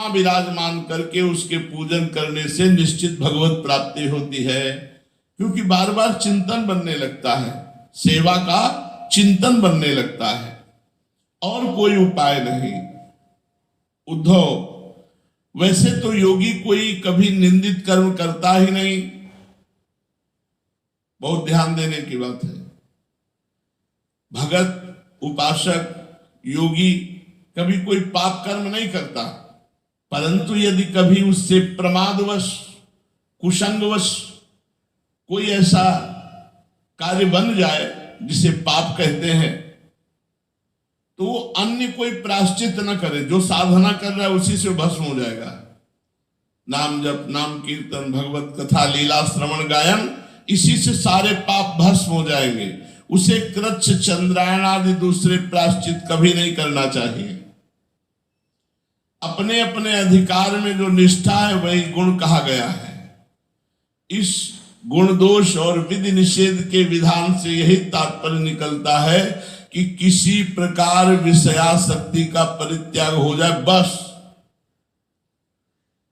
विराजमान करके उसके पूजन करने से निश्चित भगवत प्राप्ति होती है, क्योंकि बार बार चिंतन बनने लगता है, सेवा का चिंतन बनने लगता है, और कोई उपाय नहीं। उद्धव, वैसे तो योगी कोई कभी निंदित कर्म करता ही नहीं, बहुत ध्यान देने की बात है। भगत, उपासक, योगी कभी कोई पाप कर्म नहीं करता, परंतु यदि कभी उससे प्रमादवश, कुसंगवश कोई ऐसा कार्य बन जाए जिसे पाप कहते हैं, तो वो अन्य कोई प्रायश्चित न करे, जो साधना कर रहा है उसी से भस्म हो जाएगा। नाम जप, नाम कीर्तन, भगवत कथा, लीला श्रवण गायन, इसी से सारे पाप भस्म हो जाएंगे। उसे कृच्छ, चंद्रायण आदि दूसरे प्रायश्चित कभी नहीं करना चाहिए। अपने अपने अधिकार में जो निष्ठा है वही गुण कहा गया है। इस गुण दोष और विधि निषेध के विधान से यही तात्पर्य निकलता है कि किसी प्रकार विषयासक्ति का परित्याग हो जाए, बस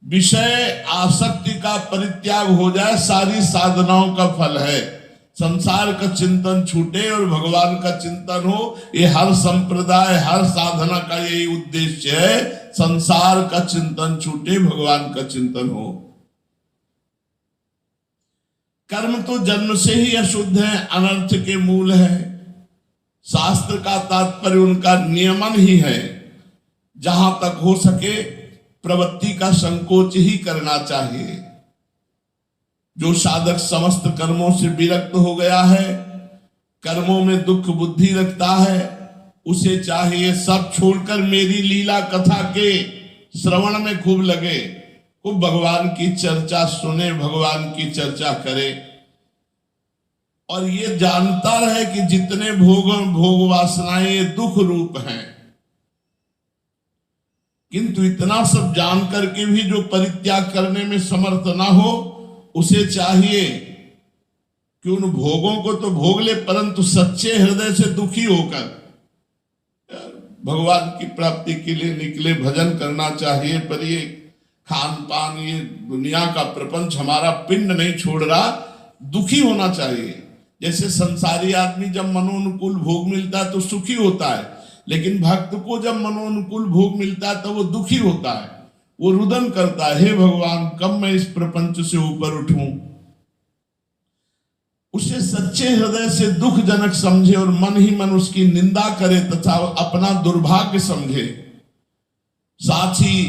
विषय आसक्ति का परित्याग हो जाए, सारी साधनाओं का फल है। संसार का चिंतन छूटे और भगवान का चिंतन हो, ये हर संप्रदाय, हर साधना का यही उद्देश्य है। संसार का चिंतन छूटे, भगवान का चिंतन हो। कर्म तो जन्म से ही अशुद्ध है, अनर्थ के मूल है। शास्त्र का तात्पर्य उनका नियमन ही है। जहां तक हो सके प्रवृत्ति का संकोच ही करना चाहिए। जो साधक समस्त कर्मों से विरक्त हो गया है, कर्मों में दुख बुद्धि रखता है, उसे चाहिए सब छोड़कर मेरी लीला कथा के श्रवण में खूब लगे, खूब भगवान की चर्चा सुने, भगवान की चर्चा करे, और ये जानता रहे कि जितने भोग वासनाएं ये दुख रूप हैं। किंतु इतना सब जान करके भी जो परित्याग करने में समर्थ ना हो, उसे चाहिए कि उन भोगों को तो भोग ले, परंतु सच्चे हृदय से दुखी होकर भगवान की प्राप्ति के लिए निकले। भजन करना चाहिए, पर ये खान पान, ये दुनिया का प्रपंच हमारा पिंड नहीं छोड़ रहा, दुखी होना चाहिए। जैसे संसारी आदमी जब मनोनुकूल भोग मिलता है तो सुखी होता है, लेकिन भक्त को जब मनोनुकूल भोग मिलता है तो वो दुखी होता है, वो रुदन करता है, हे भगवान कब मैं इस प्रपंच से ऊपर उठूं। उसे सच्चे हृदय से दुखजनक समझे और मन ही मन उसकी निंदा करे तथा अपना दुर्भाग्य समझे। साथ ही